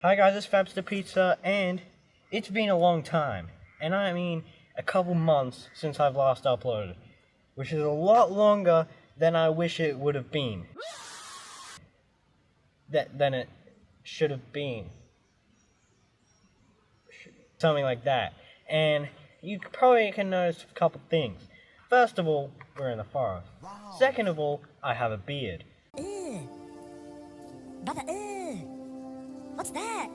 Hi guys, it's Fabs the Pizza, and it's been a long time, and I mean a couple months since I've last uploaded, which is a lot longer than I wish it would have been. Than it should have been. Something like that. And you probably can notice a couple things. First of all, we're in the forest. Wow. Second of all, I have a beard. Brother, what's that?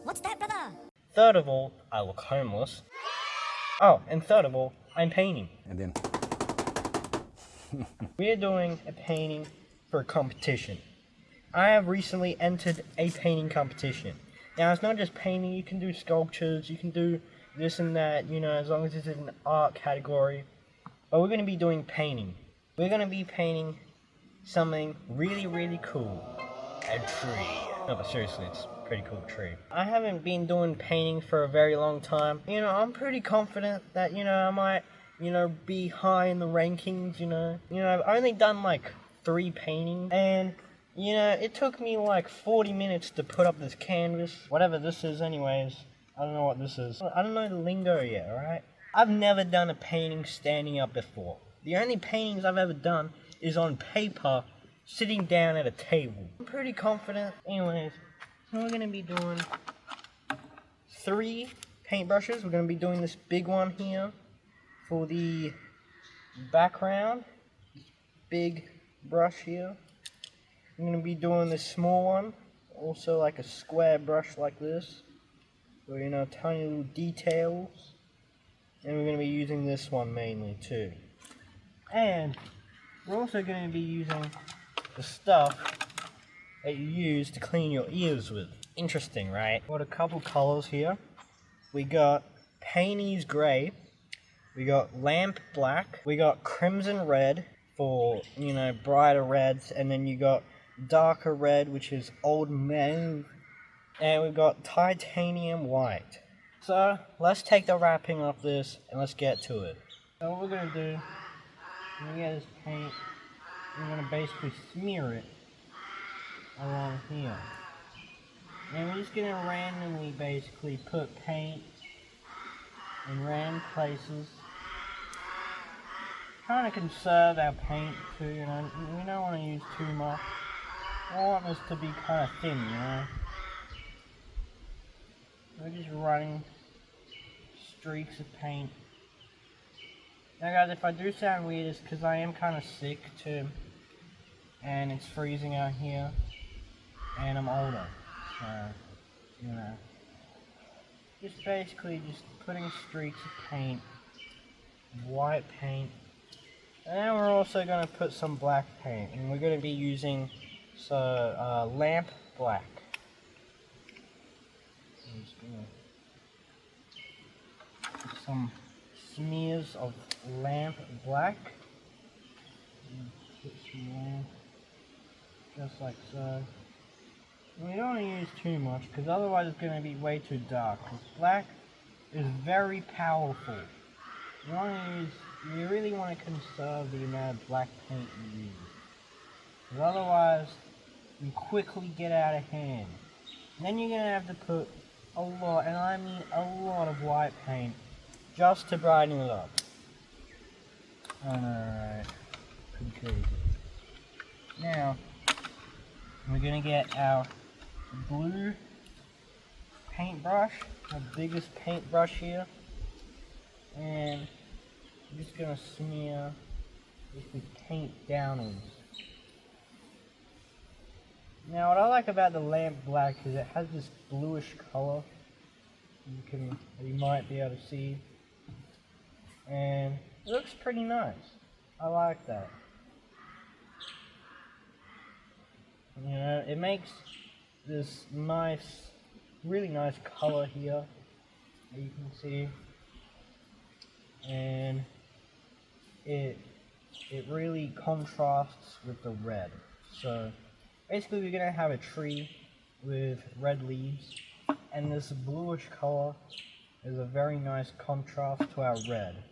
What's that, brother? Third of all, I look homeless. Oh, and third of all, I'm painting. And then we're doing a painting for a competition. I have recently entered a painting competition. Now, it's not just painting, you can do sculptures, you can do this and that, you know, as long as it's in an art category. But we're going to be doing painting. We're going to be painting something really, really cool. A tree. No, but seriously, it's a pretty cool tree. I haven't been doing painting for a very long time. You know, I'm pretty confident that, I might, be high in the rankings, I've only done like 3 paintings, and it took me like 40 minutes to put up this canvas. Whatever this is anyways. I don't know what this is. I don't know the lingo yet, alright? I've never done a painting standing up before. The only paintings I've ever done is on paper, sitting down at a table. I'm pretty confident. Anyways, so we're going to be doing 3 paintbrushes. We're going to be doing this big one here for the background. This big brush here. I'm going to be doing this small one, also like a square brush like this, for, tiny little details. And we're going to be using this one mainly too. And we're also going to be using the stuff that you use to clean your ears with. Interesting, right? Got a couple colors here. We got Payne's Gray, we got Lamp Black, we got Crimson Red for, brighter reds, and then you got darker red, which is Old Mauve, and we've got Titanium White. So, let's take the wrapping off this, and let's get to it. So what we're going to do, we're going to get this paint, we're going to basically smear it along here. And we're just going to randomly basically put paint in random places. Trying to conserve our paint too, we don't want to use too much. I want this to be kind of thin, We're just running streaks of paint. Now guys, if I do sound weird, it's because I am kind of sick too. And it's freezing out here. And I'm older. So, just basically just putting streaks of paint. White paint. And then we're also going to put some black paint. And we're going to be using Lamp Black. I'm just going to put some smears of Lamp Black. Put some lamp, just like so. And we don't want to use too much, because otherwise it's going to be way too dark. Because black is very powerful. You really want to conserve the amount of black paint you use. Because otherwise, you quickly get out of hand. And then you're going to have to put a lot, and I mean a lot of white paint, just to brighten it up. I know, right? Pretty crazy. Now, we're going to get our blue paintbrush, the biggest paintbrush here. And I'm just going to smear this paint downwards. Now what I like about the Lamp Black is it has this bluish color you might be able to see. And it looks pretty nice. I like that. It makes this nice, really nice color here that you can see. And it really contrasts with the red. So basically we're going to have a tree with red leaves, and this bluish color is a very nice contrast to our red.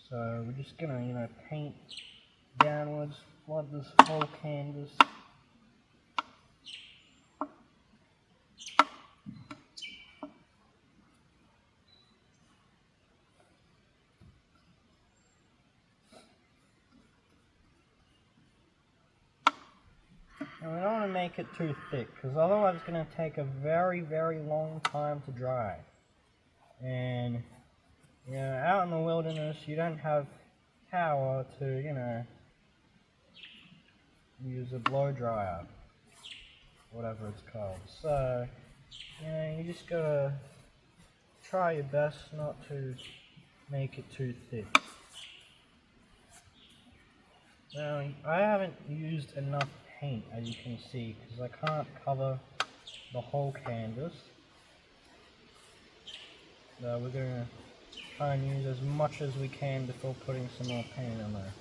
So we're just going to, paint downwards, flood this whole canvas. make it too thick, because otherwise it's going to take a very, very long time to dry. And, you know, out in the wilderness, you don't have power to, you know, use a blow dryer, whatever it's called. So, you know, you just gotta try your best not to make it too thick. Now, I haven't used enough paint, as you can see, because I can't cover the whole canvas. So we're gonna try and use as much as we can before putting some more paint on there.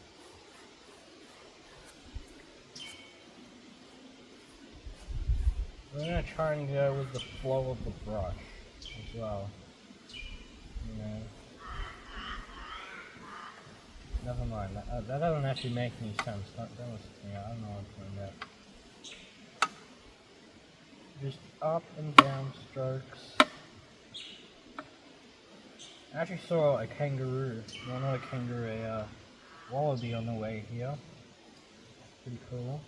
We're going to try and go with the flow of the brush as well. You know. Never mind, that doesn't actually make any sense. That was, yeah, I don't know what I'm doing that. Just up and down strokes. I actually saw a kangaroo, well not a kangaroo, a wallaby on the way here. Pretty cool.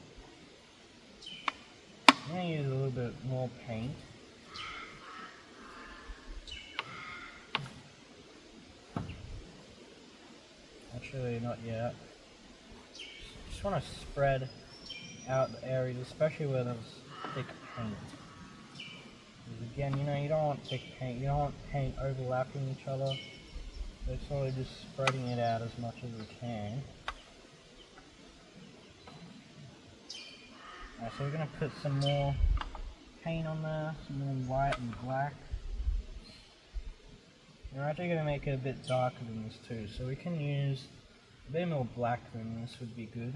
I'm going to use a little bit more paint. Actually, not yet. Just want to spread out the areas, especially where there's thick paint. Because again, you know, you don't want thick paint, you don't want paint overlapping each other. So sort of just spreading it out as much as we can. Alright, so we're going to put some more paint on there, some more white and black. We're actually going to make it a bit darker than this too, so we can use a bit more black than this would be good.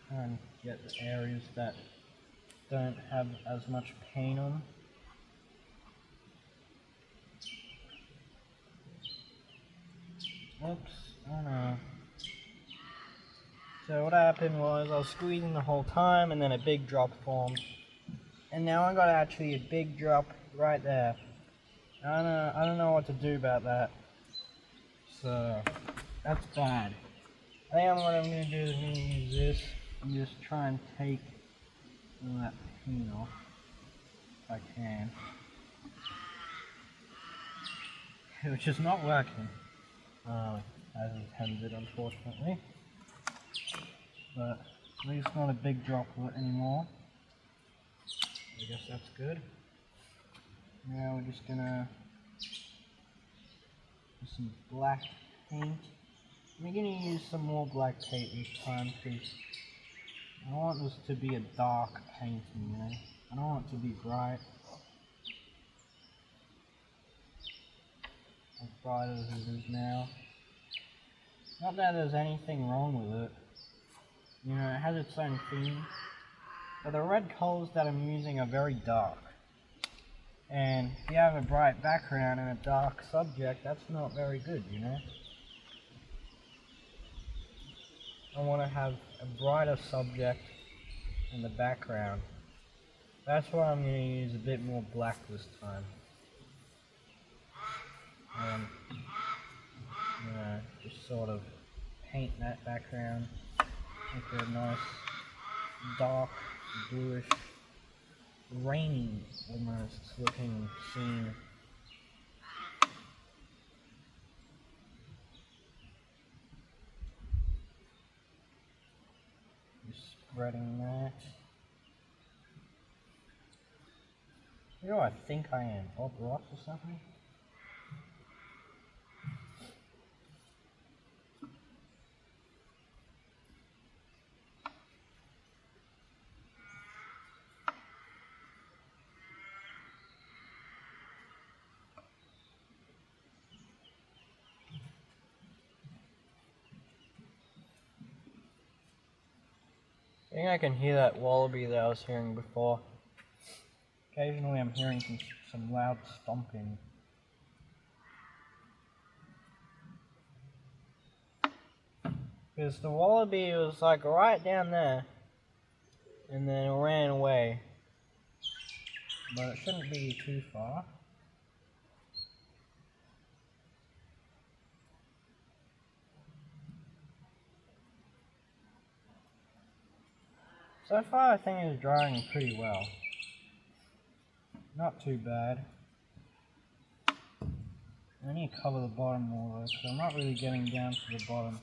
And get the areas that don't have as much paint on. Oops, oh no. So what happened was I was squeezing the whole time and then a big drop formed. And now I got actually a big drop right there. I don't know what to do about that. So that's bad. I think what I'm going to do is I'm going to use this and just try and take all that paint off if I can. Which is not working. As intended, unfortunately. But at least not a big droplet anymore. I guess that's good. Now we're just gonna put some black paint. We're gonna use some more black paint this time because I don't want this to be a dark painting, you know. I don't want it to be bright. As bright as it is now. Not that there's anything wrong with it. You know, it has its own theme. But the red colors that I'm using are very dark. And if you have a bright background and a dark subject, that's not very good, you know? I want to have a brighter subject in the background. That's why I'm going to use a bit more black this time. You know, just sort of paint that background. Make it a nice dark, bluish, rainy almost looking scene. Just spreading that. Who do I think I am? Bob Ross or something? I think I can hear that wallaby that I was hearing before. Occasionally I'm hearing some loud stomping. Because the wallaby was like right down there, and then it ran away. but it shouldn't be too far. So far I think it's drying pretty well. Not too bad. I need to cover the bottom more though, because I'm not really getting down to the bottom.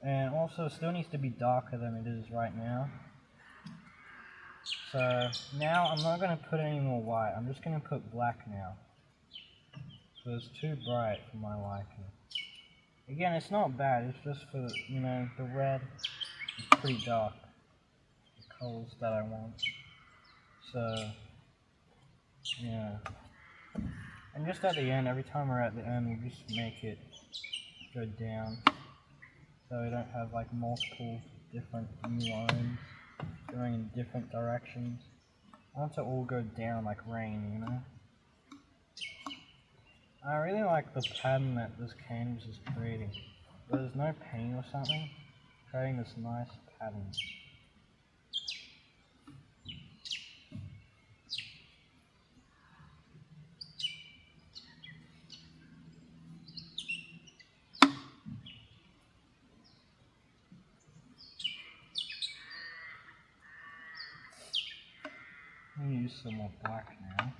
And also it still needs to be darker than it is right now. So now I'm not going to put any more white, I'm just going to put black now. So it's too bright for my liking. Again, it's not bad, it's just for, you know, the red is pretty dark. The colors that I want. So, yeah. And just at the end, every time we're at the end, we'll just make it go down. So we don't have like multiple different new lines going in different directions. I want it to all go down like rain, you know? I really like the pattern that this canvas is creating. There's no paint or something, creating this nice pattern. I'm going to use some more black now.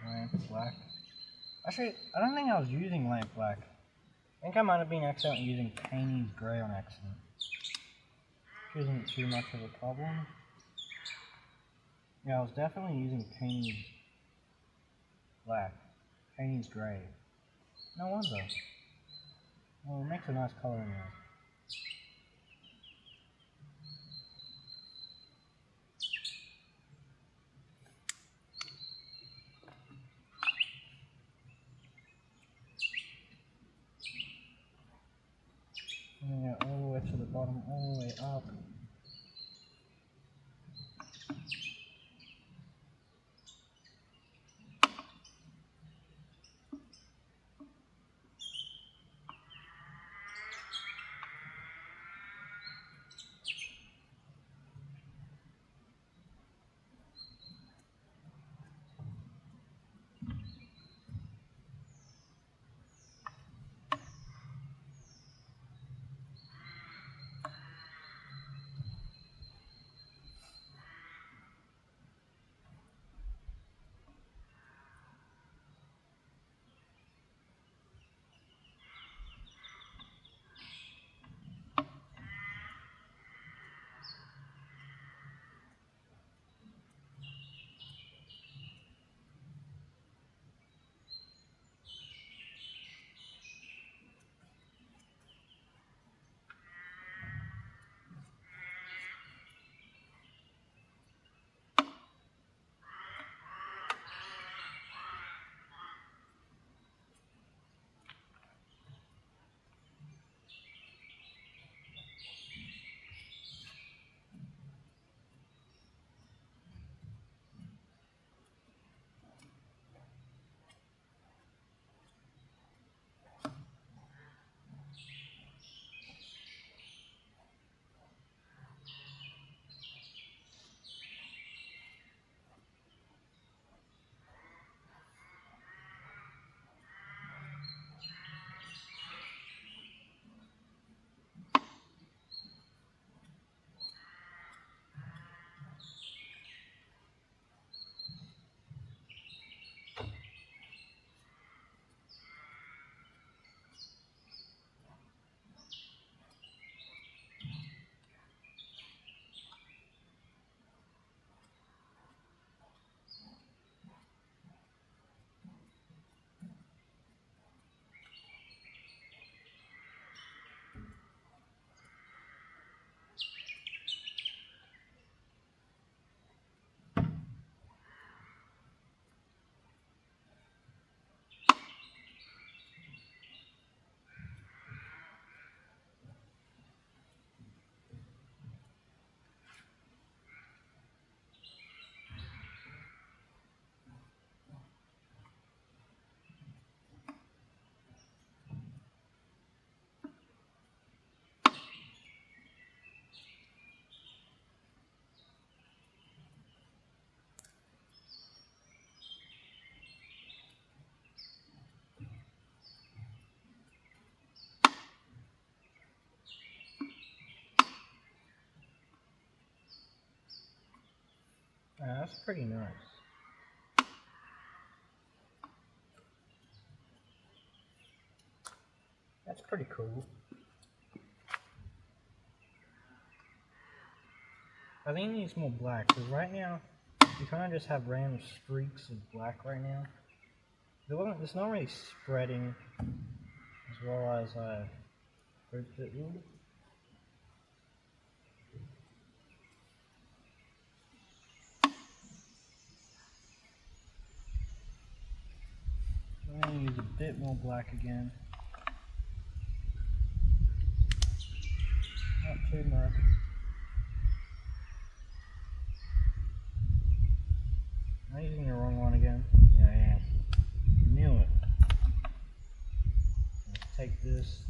Lamp black. Actually, I don't think I was using lamp black. I think I might have been accidentally using Payne's grey on accident. Which isn't too much of a problem. Yeah, I was definitely using Payne's black. Payne's grey. No wonder. Well, it makes a nice colour anyway. Yeah, all the way to the bottom, all the way up. That's pretty nice. That's pretty cool. I think it needs more black, because right now, you kind of just have random streaks of black right now. It's not really spreading as well as I hoped it would. I'm going to use a bit more black again. Not too much. Am I using the wrong one again? Yeah, I am. Knew it. Let's take this.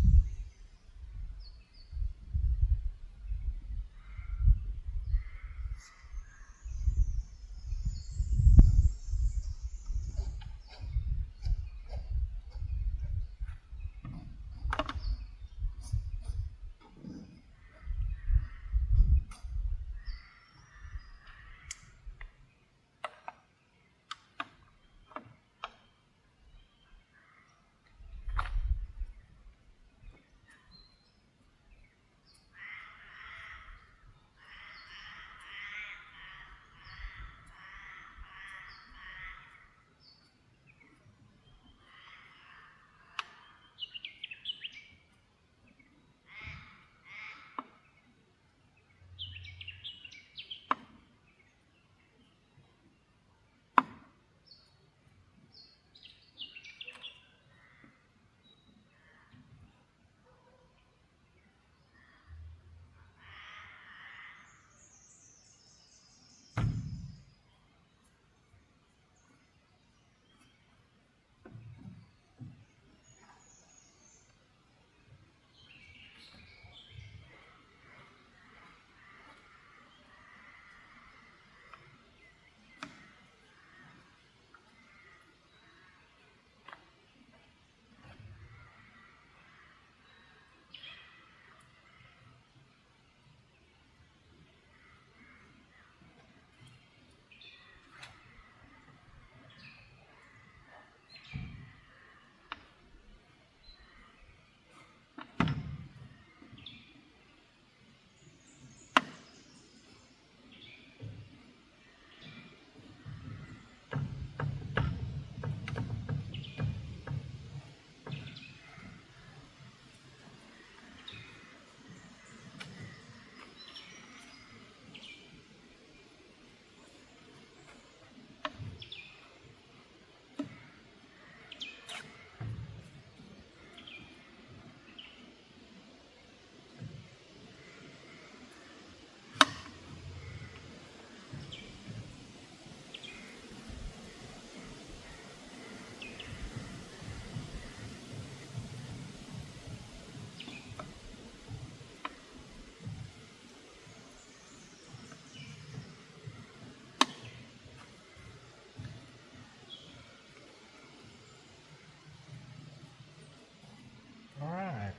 Alright,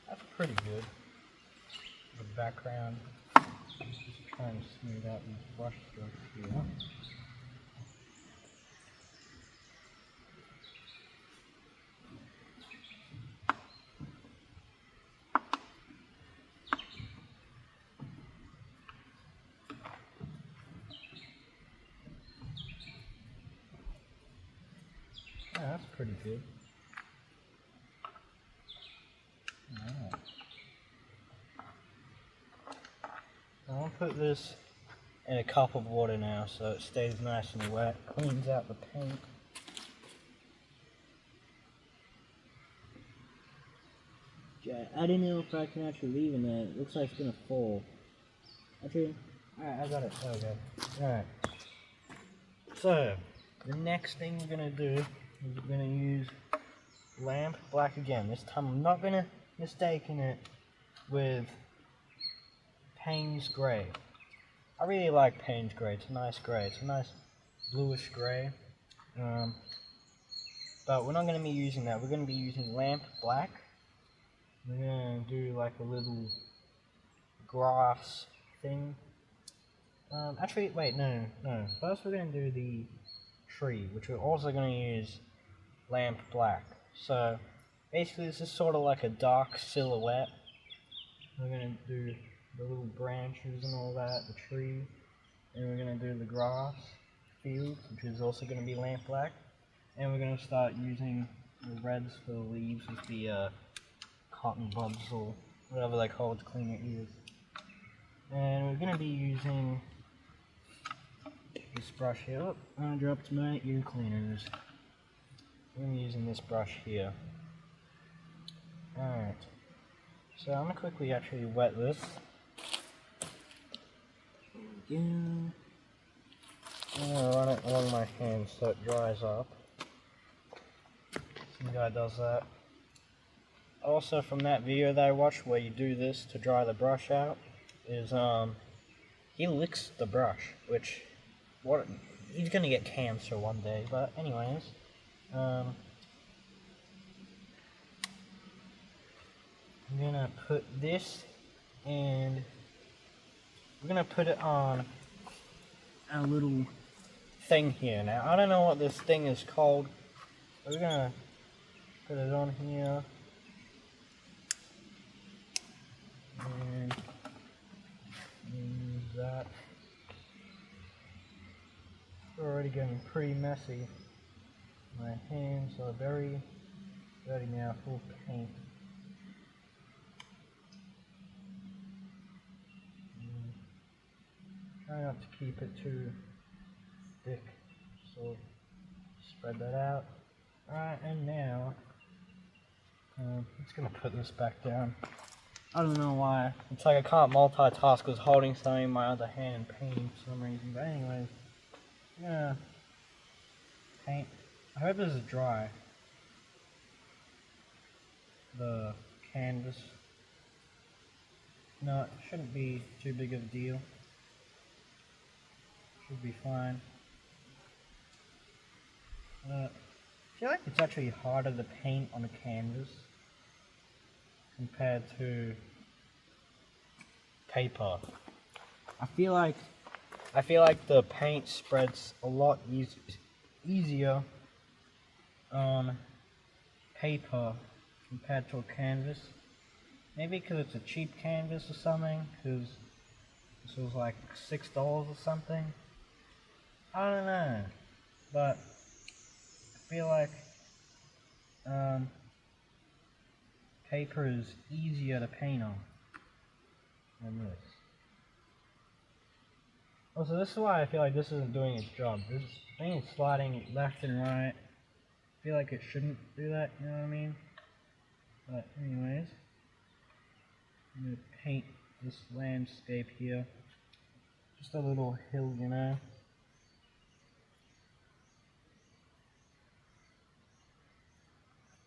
that's pretty good. The background, just trying to smooth out these brush strokes here. Yeah, that's pretty good. Alright. I'll put this in a cup of water now so it stays nice and wet, cleans out the paint. I don't know if I can actually leave in there. It looks like it's gonna fall. Actually, alright, I got it. Okay. Alright. So, the next thing we're gonna do is we're gonna use lamp black again. This time I'm not gonna mistaken it with Payne's Grey. I really like Payne's Grey. It's a nice grey. It's a nice bluish grey. But we're not going to be using that. We're going to be using lamp black. We're going to do like a little grass thing. Actually, wait, no. First we're going to do the tree, which we're also going to use lamp black. So, basically this is sort of like a dark silhouette. We're going to do the little branches and all that, the tree, and we're going to do the grass fields, which is also going to be lamp black. And we're going to start using the reds for the leaves with the cotton buds or whatever they call it to clean your ears. And we're going to be using this brush here. Oh, I dropped my ear cleaners. I'm using this brush here. Alright. So I'm going to quickly actually wet this. There we go. I'm going to run it along my hands so it dries up. Some guy does that. Also from that video that I watched where you do this to dry the brush out, is he licks the brush, which he's gonna get cancer one day, but anyways, I'm gonna put this, and we're gonna put it on a little thing here. Now I don't know what this thing is called. We're gonna put it on here, and use that. It's already getting pretty messy. My hands are very dirty now, full of paint. Try not to keep it too thick, so spread that out. Alright, and now I'm just gonna put this back down. I don't know why. It's like I can't multitask because holding something in my other hand and painting for some reason. But anyways, I'm gonna paint. I hope this is dry. The canvas. No, it shouldn't be too big of a deal. Should be fine. I feel like it's actually harder to paint on a canvas compared to paper. I feel like the paint spreads a lot easier on paper compared to a canvas. Maybe because it's a cheap canvas or something, because this was like $6 or something. I don't know, but I feel like paper is easier to paint on than this. Also, this is why I feel like this isn't doing its job. This thing is sliding left and right. I feel like it shouldn't do that, you know what I mean? But anyways, I'm going to paint this landscape here. Just a little hill, you know.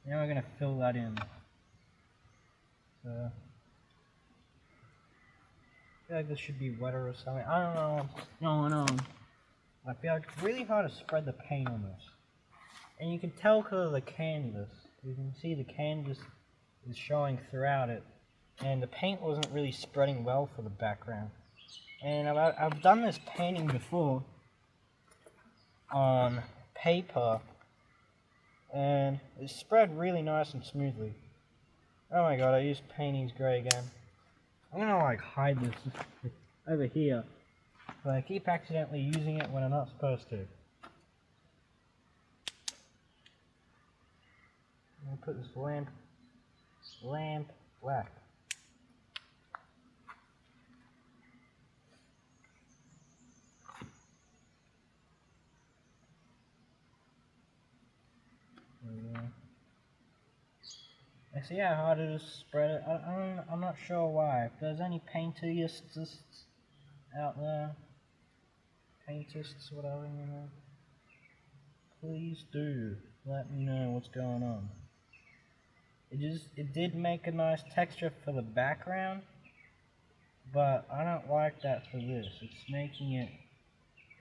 Now we're going to fill that in. So, I feel like this should be wetter or something. I don't know what's going on. I feel like it's really hard to spread the paint on this. And you can tell because of the canvas. You can see the canvas is showing throughout it. And the paint wasn't really spreading well for the background. And I've done this painting before on paper. And it spread really nice and smoothly. Oh my god, I used Painting's Gray again. I'm gonna like hide this over here, but I keep accidentally using it when I'm not supposed to. I'm gonna put this lamp black. There we go. I see how hard it is to spread it. I'm not sure why. If there's any paintists out there, paintists, whatever, you know, please do let me know what's going on. It did make a nice texture for the background, but I don't like that for this. It's making it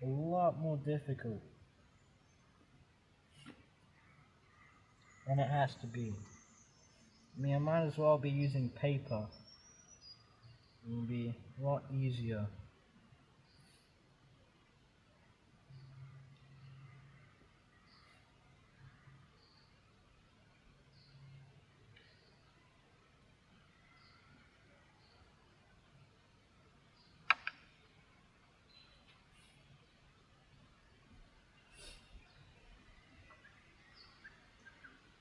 a lot more difficult than it has to be. I mean, I might as well be using paper. It will be a lot easier.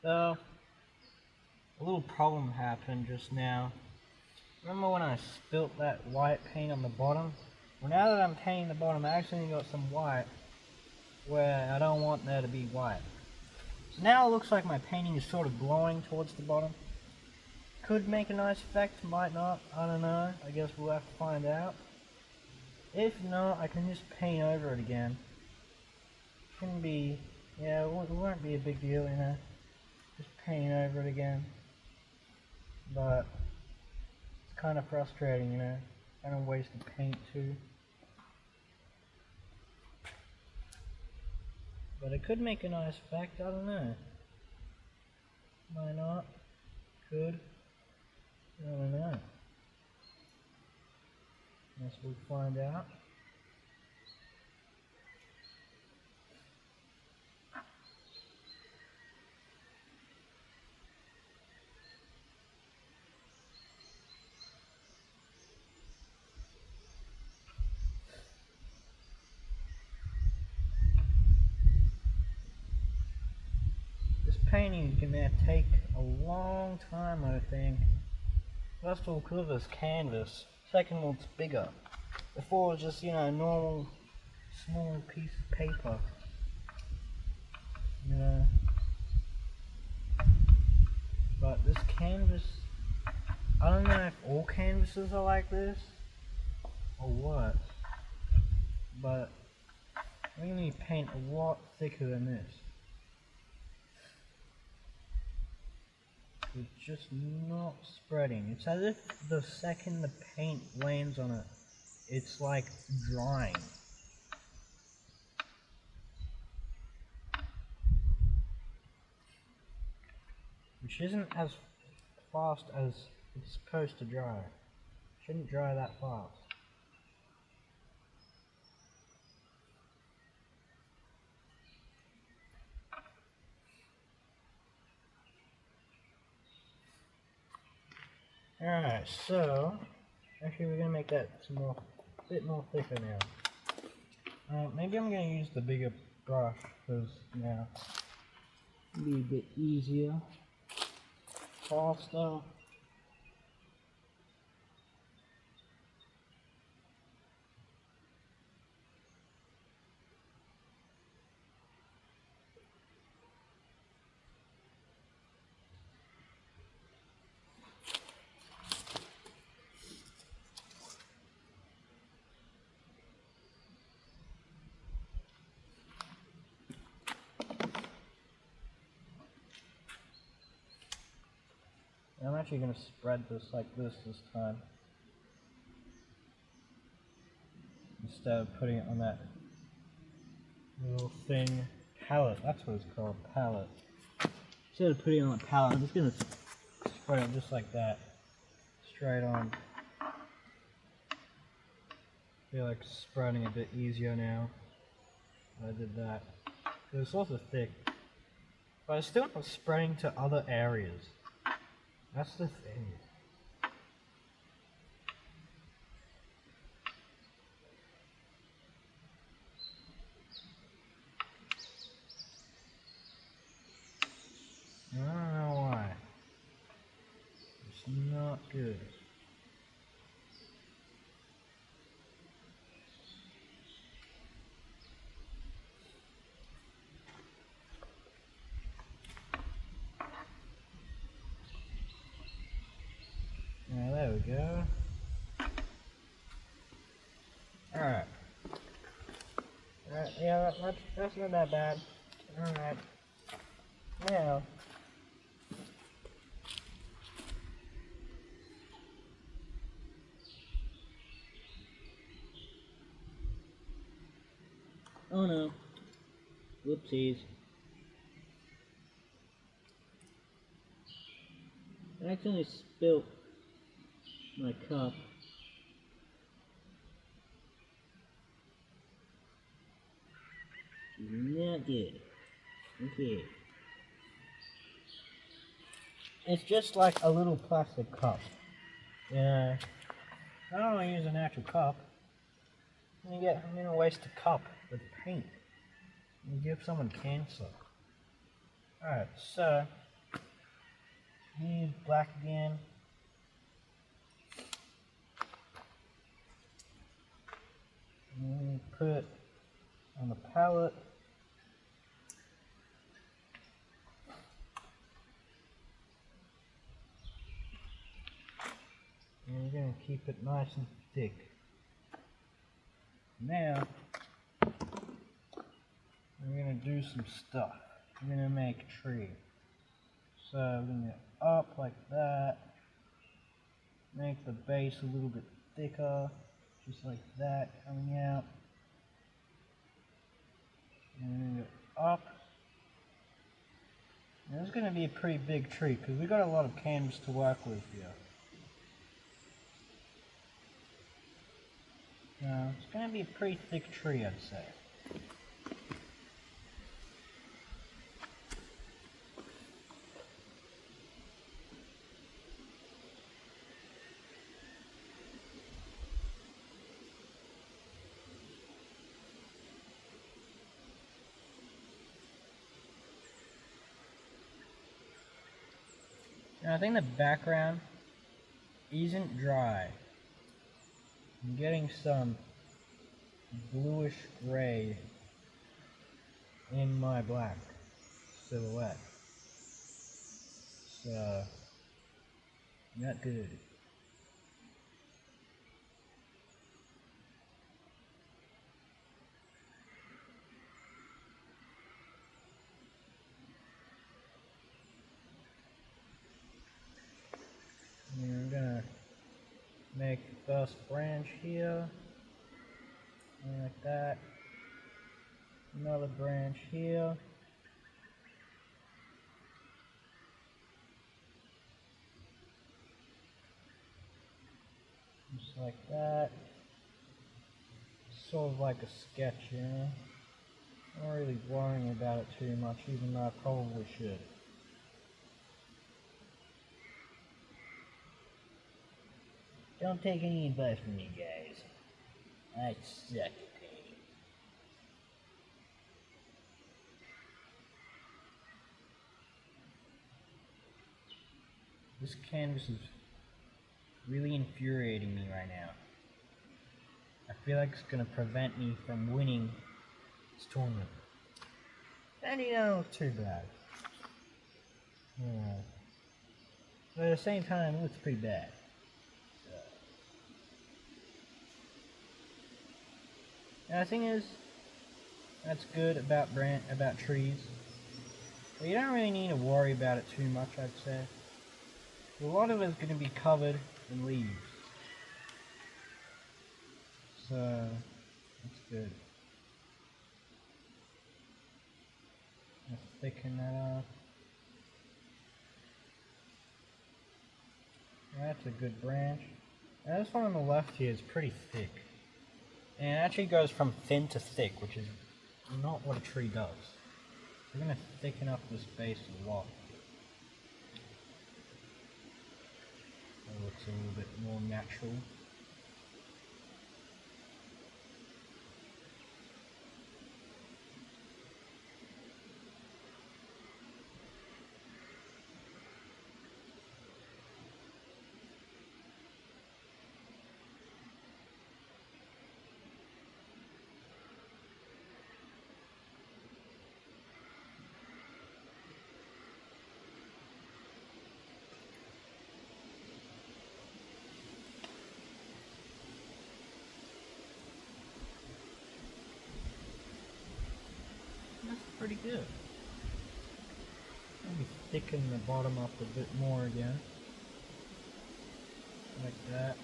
So, a little problem happened just now. Remember when I spilt that white paint on the bottom? Well, now that I'm painting the bottom, I actually got some white where I don't want there to be white. So now it looks like my painting is sort of glowing towards the bottom. Could make a nice effect, might not, I don't know. I guess we'll have to find out. If not, I can just paint over it again. Can be, yeah, it won't be a big deal, you know. Just paint over it again. But it's kind of frustrating, you know. Kind of waste of paint too. But it could make a nice effect, I don't know. Might not. Could. I don't know. Guess we'll find out. This painting can take a long time, I think. First of all, because of this canvas. Second of all, it's bigger. Before it was just, you know, a normal, small piece of paper. You know. But this canvas, I don't know if all canvases are like this, or what. But we need to paint a lot thicker than this. It's just not spreading. It's as if the second the paint lands on it, it's like drying. Which isn't as fast as it's supposed to dry. It shouldn't dry that fast. Alright, so actually we're gonna make that some more, bit more thicker now. Maybe I'm gonna use the bigger brush because now it'll be a bit easier, faster. I'm actually going to spread this like this time, instead of putting it on that little thing, palette, that's what it's called, palette. Instead of putting it on a palette, I'm just going to spread it just like that, straight on. I feel like spreading a bit easier now. I did that. It's also thick, but it's still not spreading to other areas. That's the thing. I don't know why. It's not good. Now there we go. Alright. Yeah, that's not that bad. Alright. Now. Oh no. Whoopsies. I accidentally spilt my cup. Not good. Okay. It's just like a little plastic cup. Yeah. I don't want to use an actual cup. I'm gonna waste a cup with paint and give someone cancer. Alright, so Here's black again. And then put it on the palette. And we're going to keep it nice and thick. Now, we're going to do some stuff. We're going to make a tree. So we're going to go up like that. Make the base a little bit thicker. Just like that, coming out. And then go up. And this is going to be a pretty big tree because we've got a lot of canvas to work with here. It's going to be a pretty thick tree, I'd say. And I think the background isn't dry. I'm getting some bluish gray in my black silhouette. So, not good. And I'm gonna make the first branch here, and like that. Another branch here. Just like that. Sort of like a sketch, you know? I'm not really worrying about it too much, even though I probably should. Don't take any advice from me, guys. I suck at painting. This canvas is really infuriating me right now. I feel like it's gonna prevent me from winning this tournament. And you know, it's too bad. Yeah. But at the same time, it looks pretty bad. And the thing is, that's good about trees. But you don't really need to worry about it too much, I'd say. A lot of it's going to be covered in leaves. So, that's good. Let's thicken that up. That's a good branch. Now this one on the left here is pretty thick. And it actually goes from thin to thick, which is not what a tree does. We're going to thicken up this base a lot. So it looks a little bit more natural. That's pretty good. Maybe thicken the bottom up a bit more again. Like that.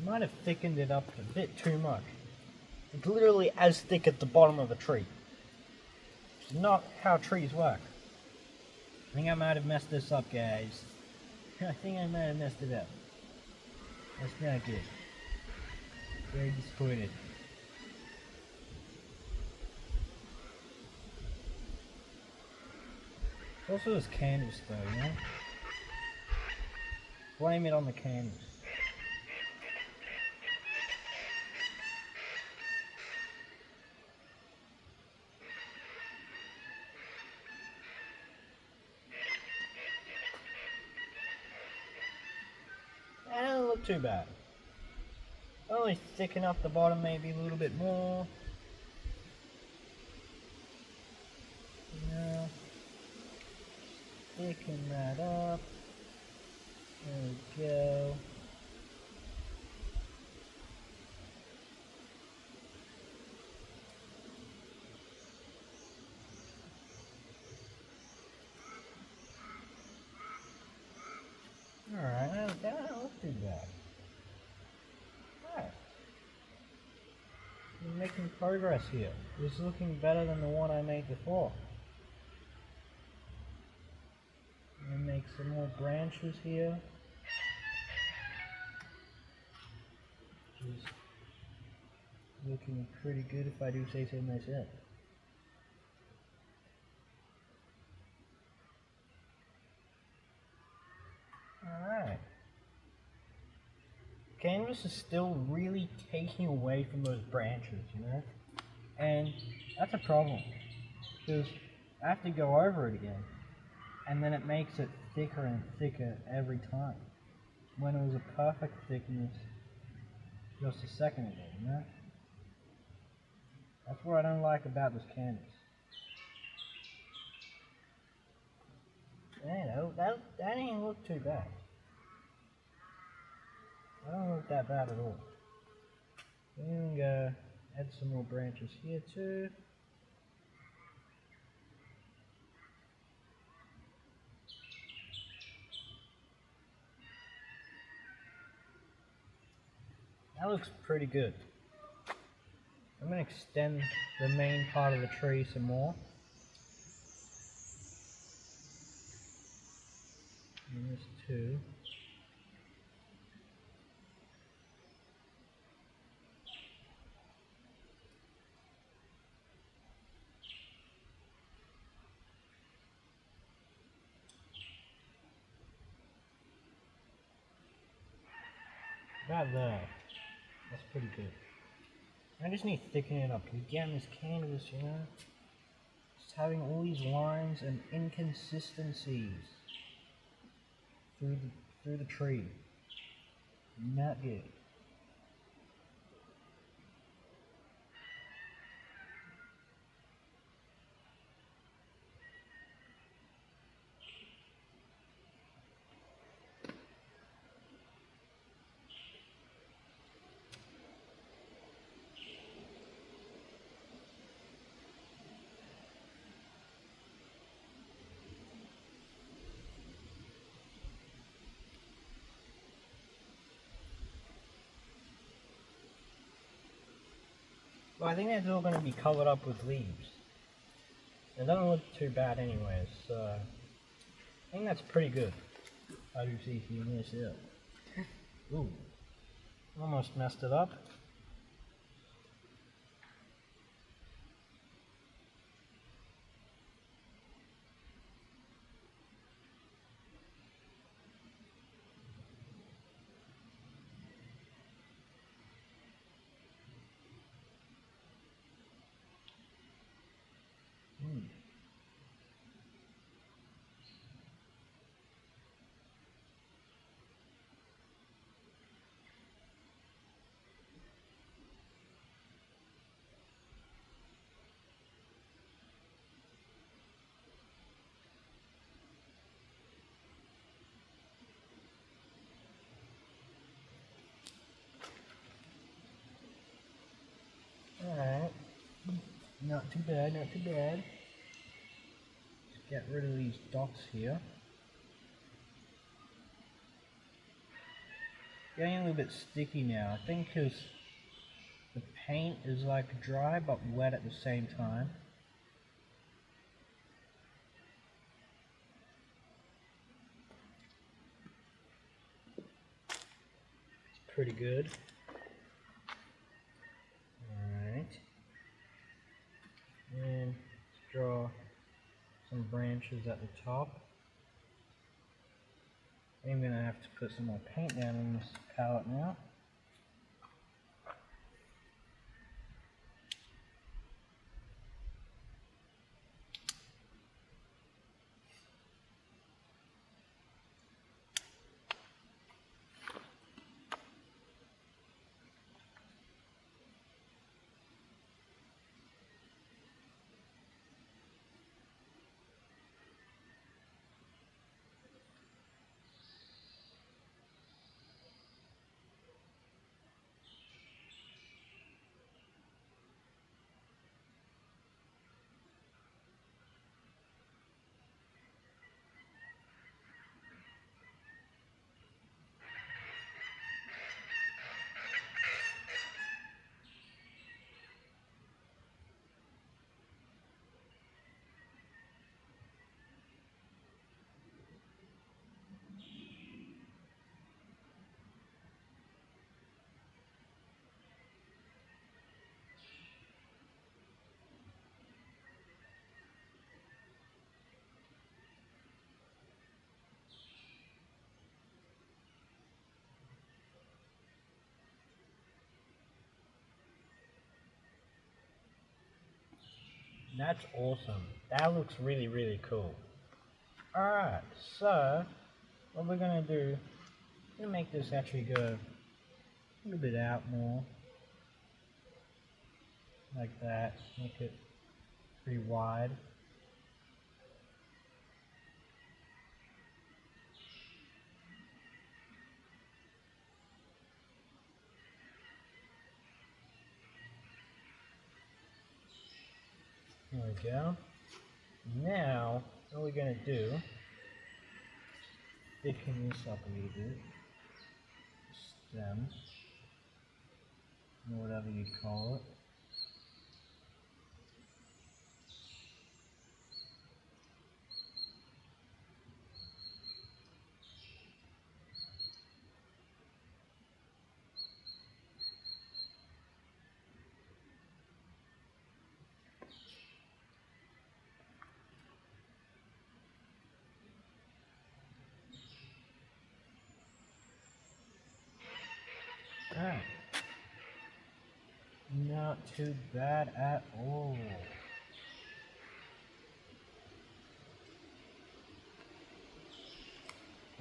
Might have thickened it up a bit too much. It's literally as thick at the bottom of a tree. It's not how trees work. I think I might have messed this up, guys. I think I might have messed it up. That's not good. Very disappointed. It's also this canvas though, you know? Blame it on the canvas. look too bad. Only thicken up the bottom maybe a little bit more. Yeah. Thicken that up. There we go. Alright, that don't look too bad. Alright. We're making progress here. It's looking better than the one I made before. I'm gonna make some more branches here. Which is looking pretty good if I do say so myself. Alright. Canvas is still really taking away from those branches, you know? And that's a problem. Because I have to go over it again. And then it makes it thicker and thicker every time. When it was a perfect thickness just a second ago, you know? That's what I don't like about this canvas. You know, that didn't look too bad. I don't look that bad at all. I'm gonna add some more branches here too. That looks pretty good. I'm going to extend the main part of the tree some more. And this too. About there. That's pretty good. I just need to thicken it up. Again, this canvas, you know, just having all these lines and inconsistencies through the tree. Not good. Well, I think that's all going to be covered up with leaves. It doesn't look too bad anyways, so I think that's pretty good. I do see if you miss it. Ooh, almost messed it up. Alright, not too bad, not too bad. Let's get rid of these dots here. Getting a little bit sticky now, I think because the paint is like dry but wet at the same time. It's pretty good. And let's draw some branches at the top. I'm going to have to put some more paint down on this palette now. That's awesome. That looks really, really cool. Alright, so what we're gonna do, we're gonna make this actually go a little bit out more. Like that. Make it pretty wide. There we go. Now, what we're gonna do, thicken this up a little bit. Stem, or whatever you call it. Alright. Not too bad at all.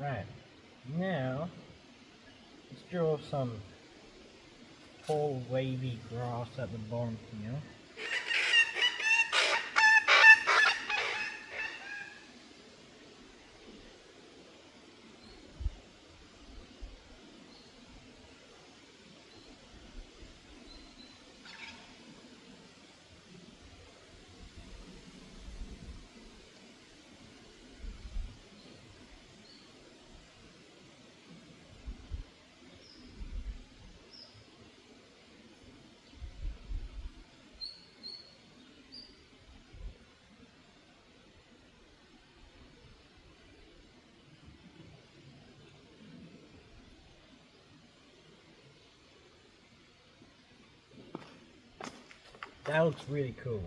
Right. Now, let's draw some tall wavy grass at the bottom here. That looks really cool.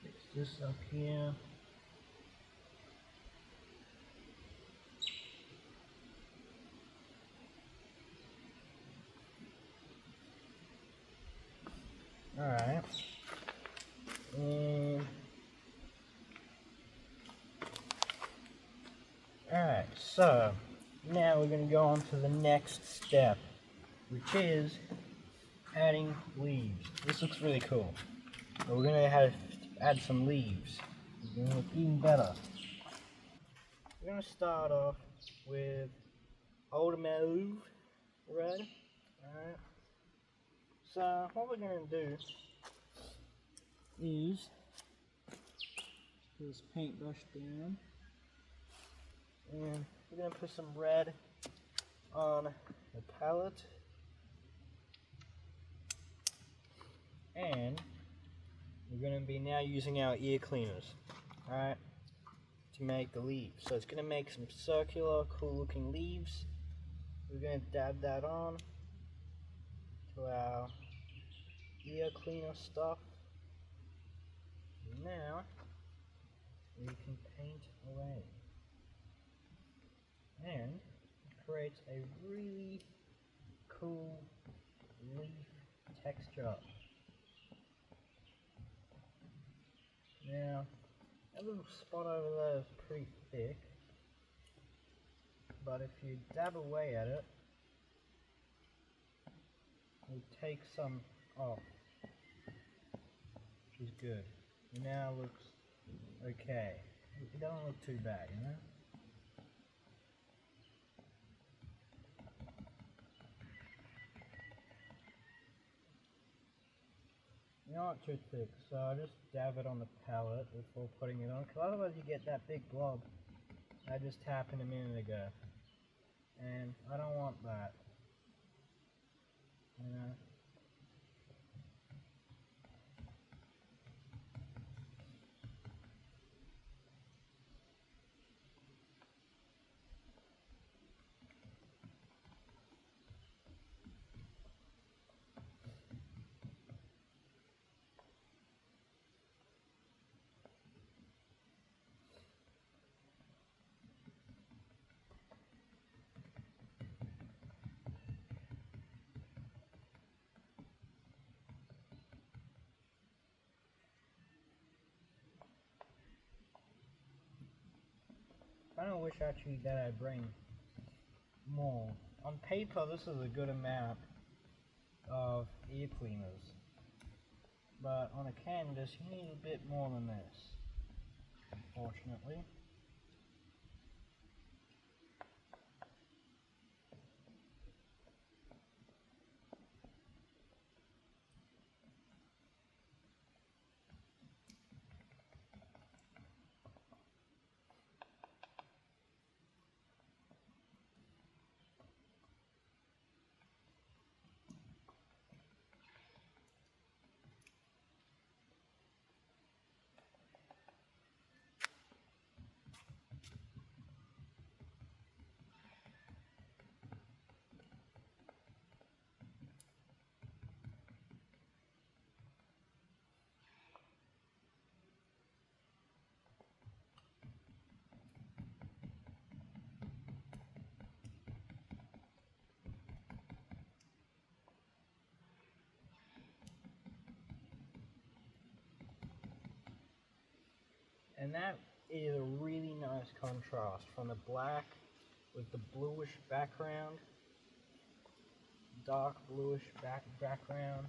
Fix this up here. Alright. Alright, so now we're going to go on to the next step, which is adding leaves. This looks really cool. But we're going to add some leaves. It's going to look even better. We're going to start off with Old Mauve red. Alright. So what we're going to do is put this paintbrush down, and we're going to put some red on the palette, and we're going to be now using our ear cleaners, alright, to make the leaves. So it's going to make some circular, cool looking leaves. We're going to dab that on to our ear cleaner stuff. And now we can paint away, and it creates a really cool leaf texture. Now, that little spot over there is pretty thick, but if you dab away at it, it'll take some off, which is good. It now looks okay. It doesn't look too bad, you know? Not too thick, so I just dab it on the palette before putting it on, because otherwise you get that big blob that just happened a minute ago, and I don't want that, you know. kind of wish actually that I bring more. On paper, this is a good amount of ear cleaners, but on a canvas, you need a bit more than this, unfortunately. And that is a really nice contrast from the black with the bluish background, dark bluish background,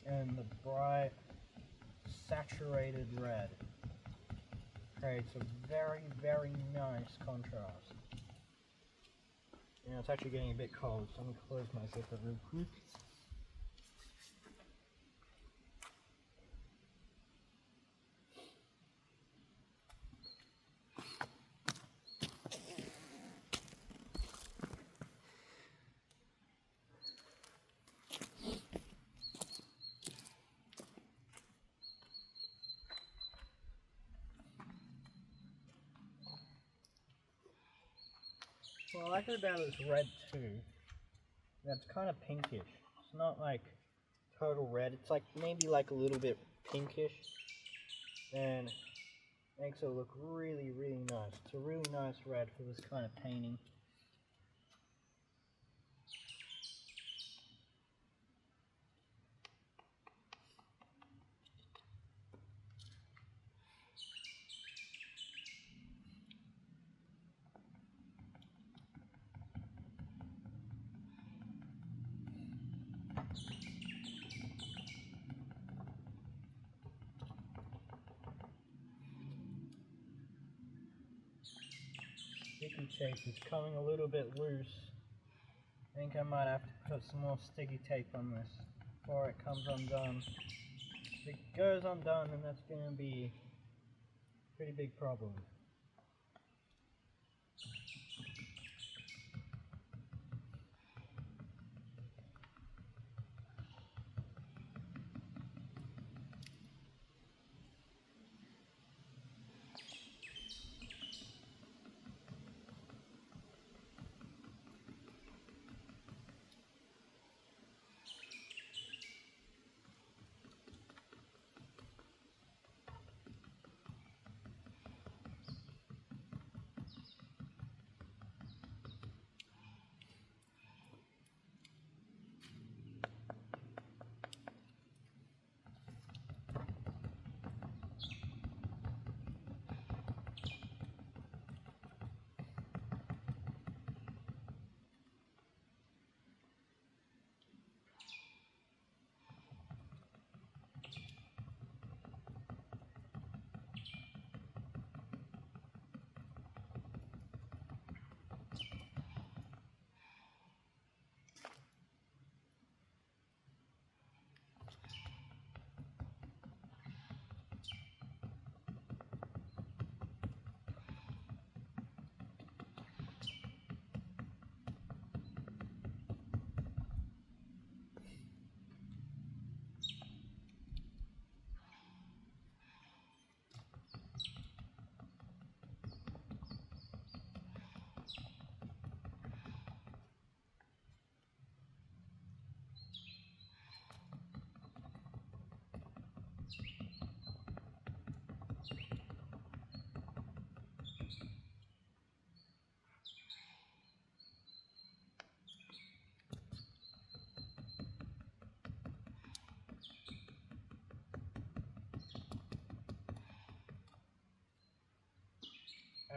and the bright saturated red. Creates a very, very nice contrast. You know, it's actually getting a bit cold, so I'm going to close my zipper real quick. What I like about this red too, that's kind of pinkish. It's not like total red, it's like maybe like a little bit pinkish, and makes it look really, really nice. It's a really nice red for this kind of painting. Sticky tape is coming a little bit loose. I think I might have to put some more sticky tape on this before it comes undone. If it goes undone, then that's going to be a pretty big problem.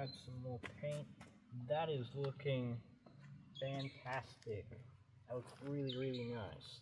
add some more paint. That is looking fantastic. That looks really, really nice.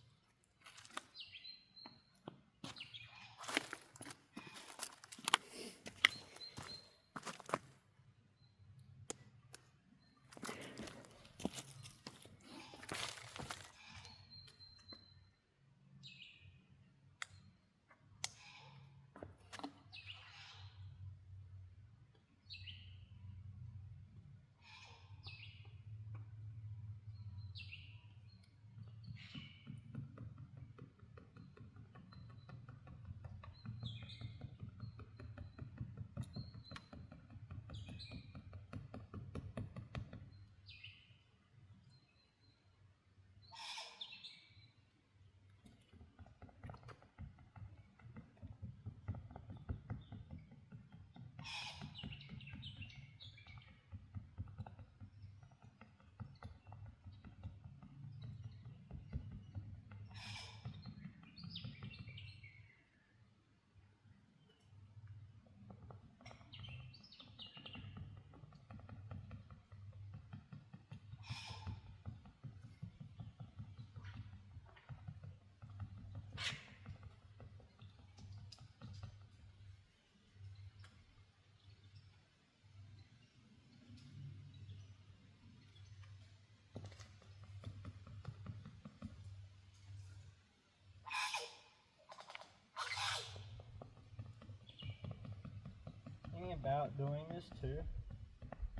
The thing about doing this too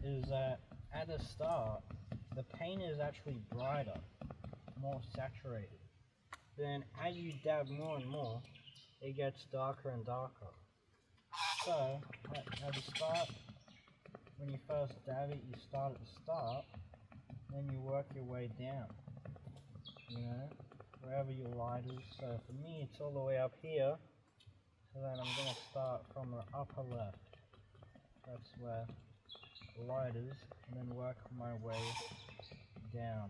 is that at the start the paint is actually brighter, more saturated. Then as you dab more and more, it gets darker and darker. So at the start, when you first dab it, you start at the start, then you work your way down, you know, wherever your light is. So for me it's all the way up here, so then I'm going to start from the upper left. That's where the light is, and then work my way down.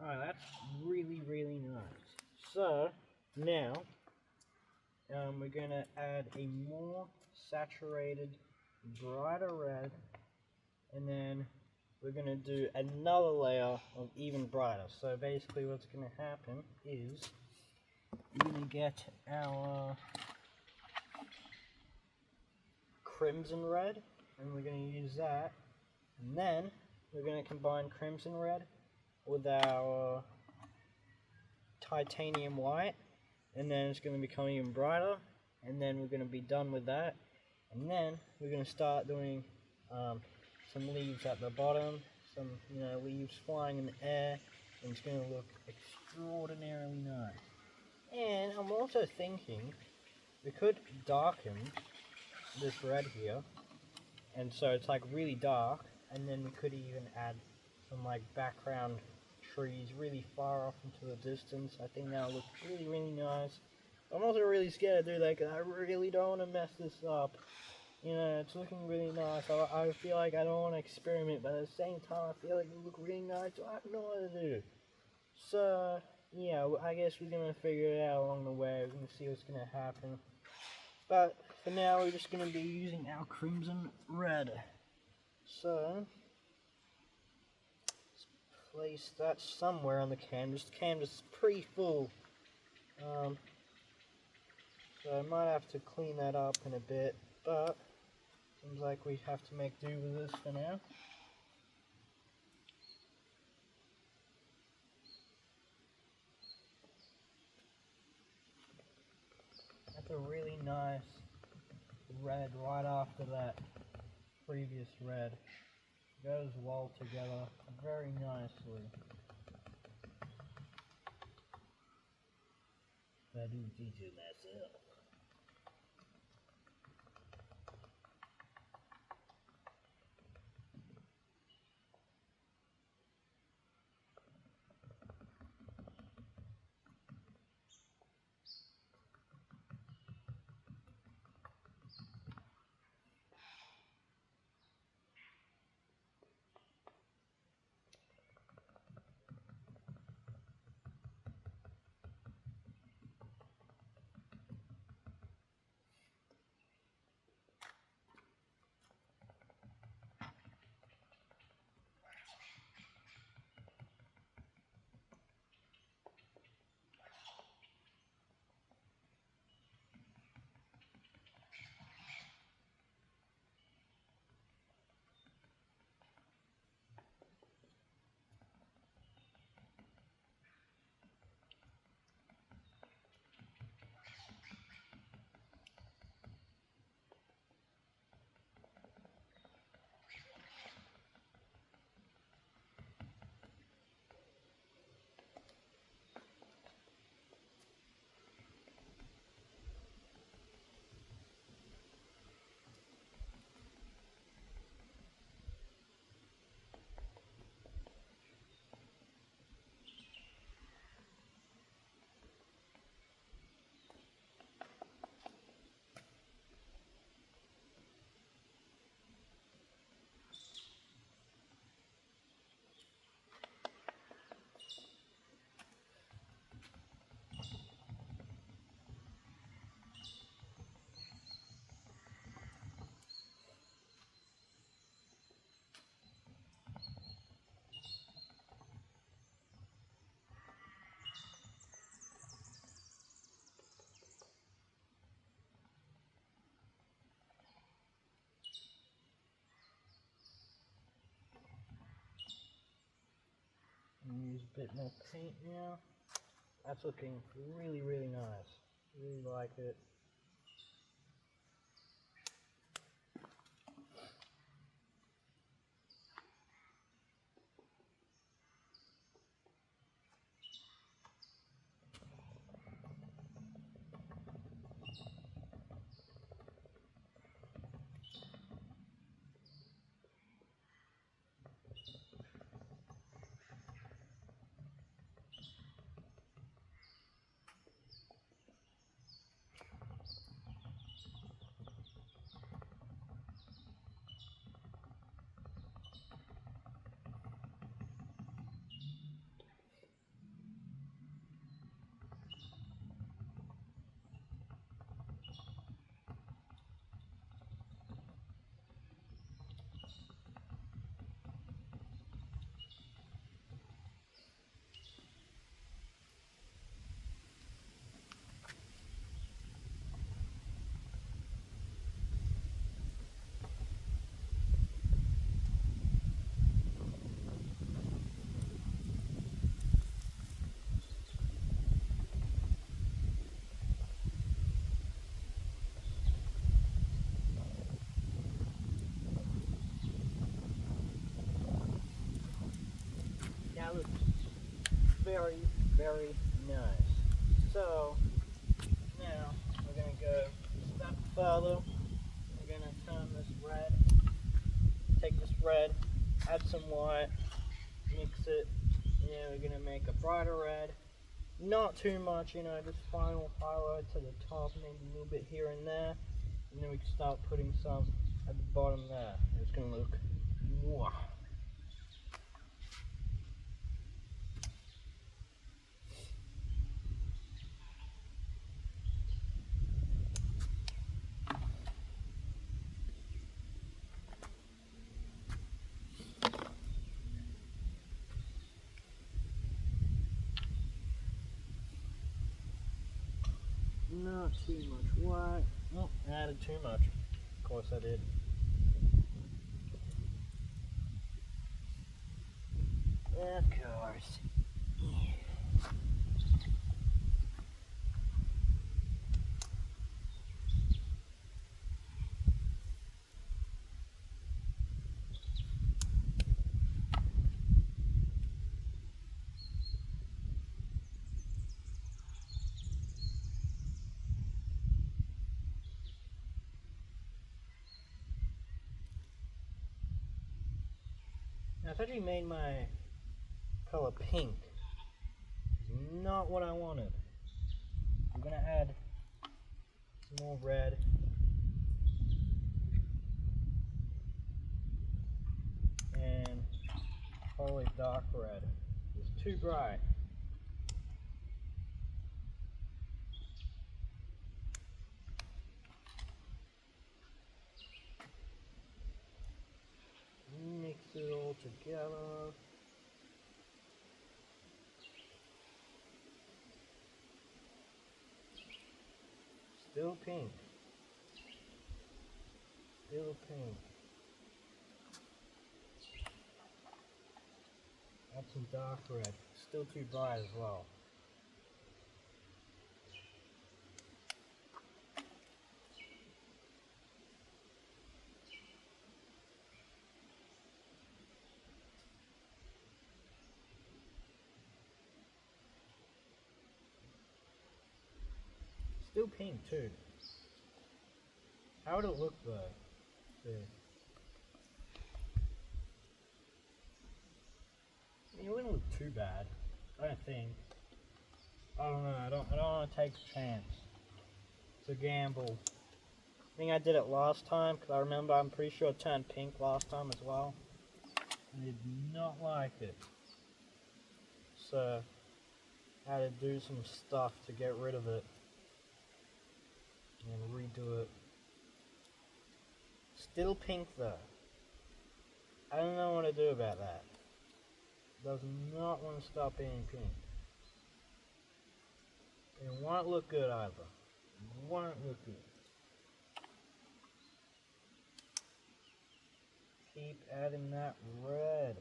Alright, that's really, really nice. So, now, we're going to add a more saturated, brighter red, and then we're going to do another layer of even brighter. So basically what's going to happen is, we're going to get our crimson red, and we're going to use that, and then we're going to combine crimson red with our titanium white, and then it's going to become even brighter, and then we're going to be done with that, and then we're going to start doing some leaves at the bottom, some leaves flying in the air, and it's going to look extraordinarily nice. And I'm also thinking we could darken this red here, and so it's like really dark, and then we could even add some like background trees really far off into the distance. I think that'll look really, really nice. I'm also really scared to do that because I really don't want to mess this up. It's looking really nice. I feel like I don't want to experiment, but at the same time I feel like it will look really nice, so I don't know what to do. So, yeah, I guess we're going to figure it out along the way. We're going to see what's going to happen. But for now, we're just going to be using our crimson red. So, let's place that somewhere on the canvas. The canvas is pretty full. So I might have to clean that up in a bit, but seems like we have to make do with this for now. That's a really nice red right after that previous red. Goes well together very nicely. I do feature myself. Use a bit more paint now. That's looking really, really nice. Really like it. Very nice. So, now we're going to go a step further. We're going to turn this red, take this red, add some white, mix it, and then we're going to make a brighter red. Not too much, you know, just final highlight to the top, maybe a little bit here and there. And then we can start putting some at the bottom there. It's going to look, wow. Not too much white. Oh, I added too much. Of course I did. Of course. Now, I've actually made my color pink. It's not what I wanted. I'm gonna add some more red. And probably dark red. It's too bright. Mix it all together. Still pink. Still pink. Add some dark red. Still too bright as well. Still pink too. How would it look though? See. I mean, it wouldn't look too bad. I don't think. I don't know. I don't want to take a chance. It's a gamble. I think I did it last time because I remember I'm pretty sure it turned pink last time as well. I did not like it. So I had to do some stuff to get rid of it and redo it. Still pink though. I don't know what to do about that. Does not want to stop being pink. It won't look good either. It won't look good. Keep adding that red.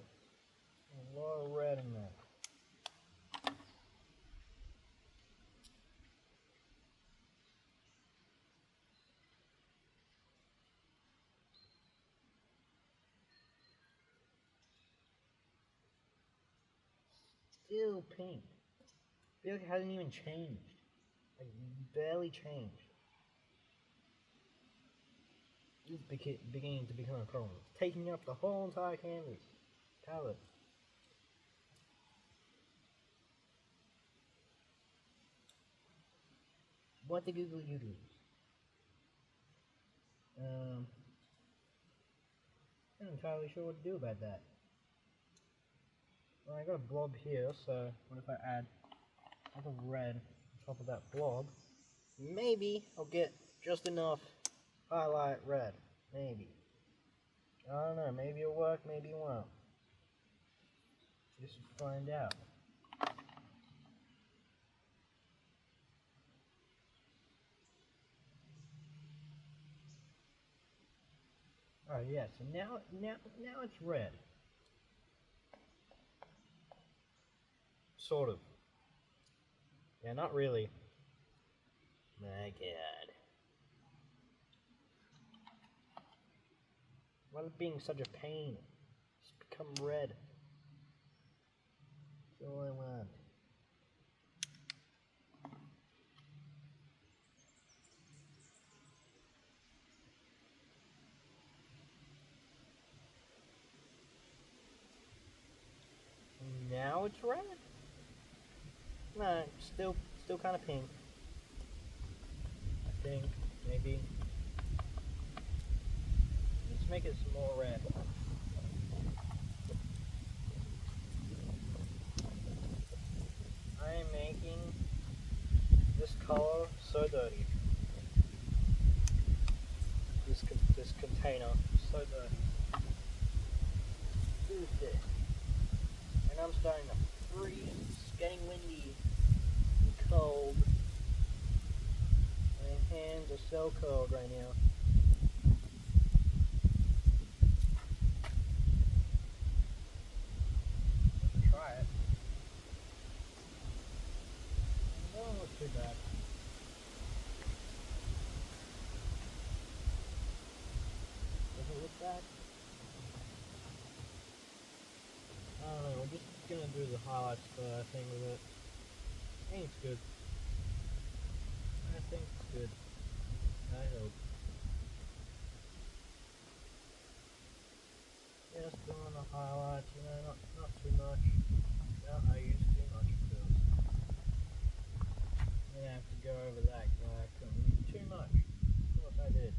A lot of red in there. Still pink. I feel like it hasn't even changed. Like, barely changed. This is beginning to become a problem. It's taking up the whole entire canvas. Palette. What the Google you do? I'm not entirely sure what to do about that. Well, I got a blob here, so what if I add a lot of red on top of that blob? Maybe I'll get just enough highlight red. Maybe. I don't know. Maybe it'll work, maybe it won't. Just find out. Oh yeah, so now it's red. Sort of. Yeah, not really. My god. Why is it being such a pain? Just become red. That's all I want. now it's red. No, still kind of pink. I think, maybe. Let's make it some more red. I am making this color so dirty. This container so dirty. Look at this. And I'm starting to freeze. It's getting windy and cold. My hands are so cold right now. Try it. It doesn't look too bad. Does it look bad? I don't know, we're just gonna do the highlights thing with it. I think it's good. I think it's good. I hope. Just doing the highlights, you know, not too much. No, I use too much of this. I'm gonna have to go over that guy. I couldn't use too much. Of course I did.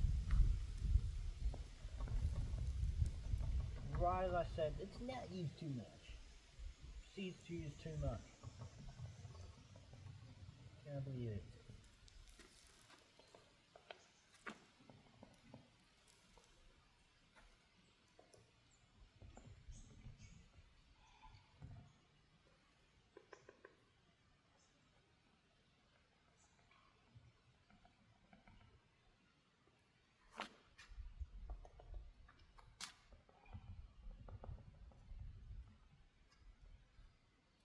Right as I said, it's not used too much. Proceeds to use too much. Can't believe it.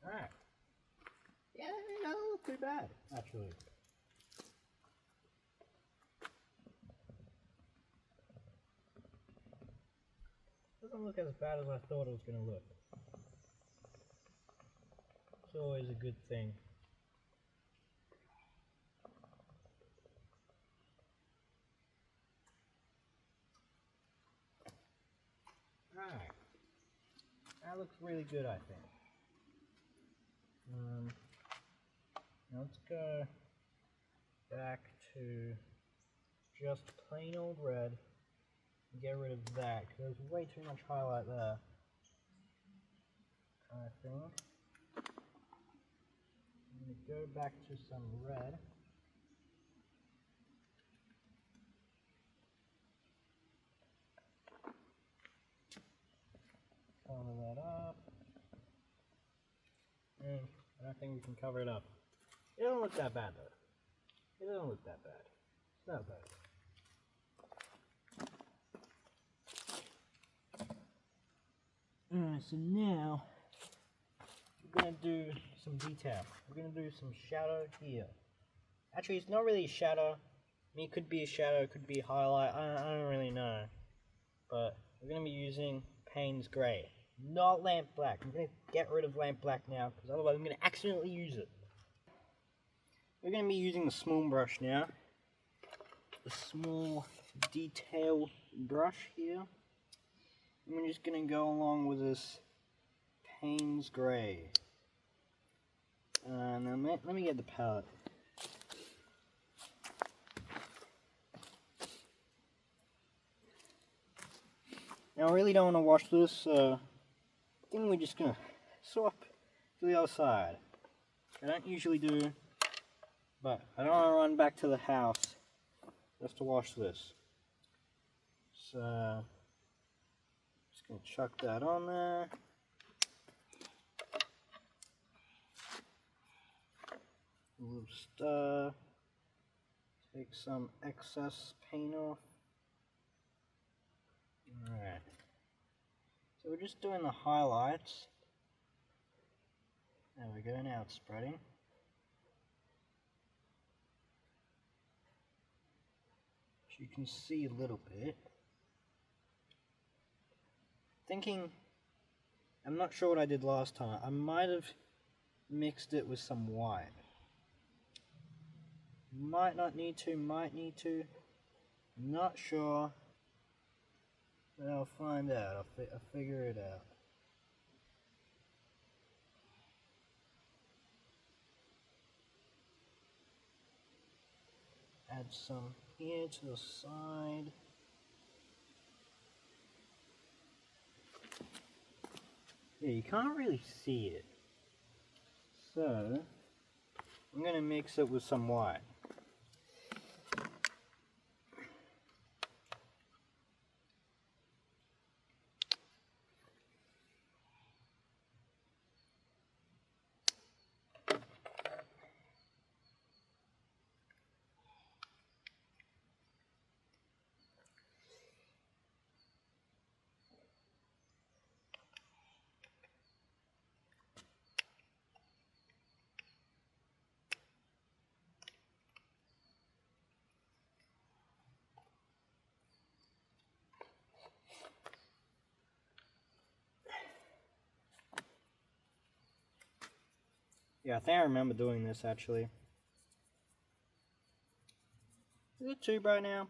Alright. Yeah, it doesn't look too bad, actually. Doesn't look as bad as I thought it was going to look. It's always a good thing. Alright. That looks really good, I think. Now let's go back to just plain old red and get rid of that, because there's way too much highlight there. Kind of thing. I'm going to go back to some red. Cover that up. And I don't think we can cover it up. It doesn't look that bad though. It doesn't look that bad. It's not bad. Alright, so now we're going to do some detail. We're going to do some shadow here. Actually, it's not really a shadow. I mean, it could be a shadow, it could be a highlight. I don't really know. But we're going to be using Payne's Grey, not Lamp Black. I'm going to get rid of Lamp Black now, because otherwise I'm going to accidentally use it. We're going to be using the small brush now. The small detail brush here. And we're just going to go along with this Payne's Grey. And then let me get the palette. Now I really don't want to wash this, so I think we're just going to swap to the other side. I don't usually do, but I don't want to run back to the house just to wash this. So, just going to chuck that on there. A little stir. Take some excess paint off. Alright. So we're just doing the highlights. There we go, now it's spreading. You can see a little bit. I'm not sure what I did last time. I might have mixed it with some white. Might not need to, might need to. Not sure. But I'll find out. I'll figure it out. add some here to the side. Yeah, you can't really see it. So, I'm going to mix it with some white. Yeah, I think I remember doing this actually. Is it too bright now?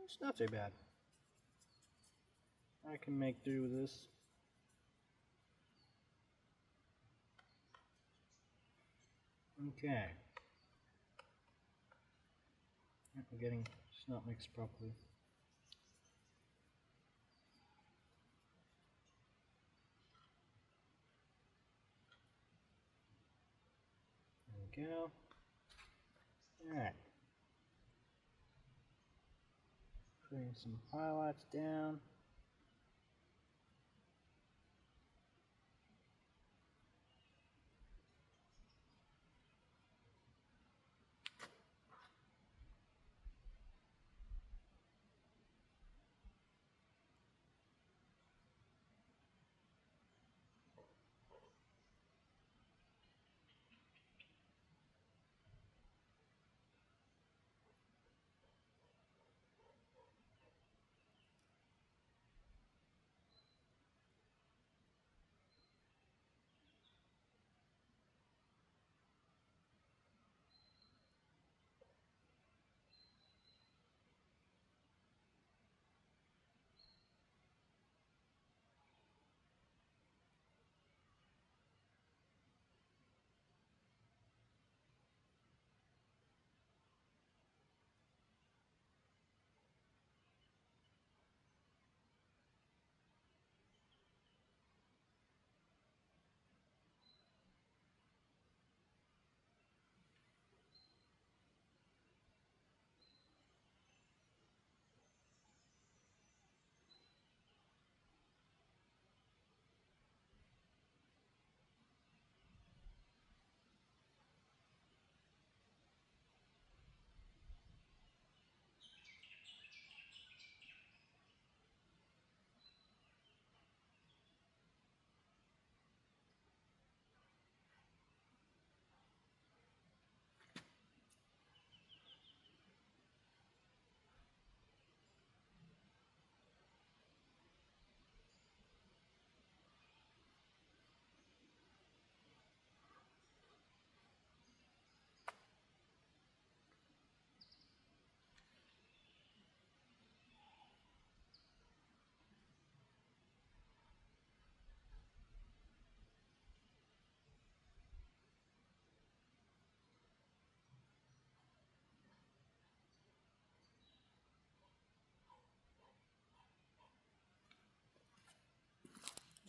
It's not too bad. I can make do with this. Okay. I'm getting it's not mixed properly. There we go. Alright. Putting some highlights down.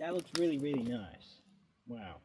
That looks really, really nice. Wow.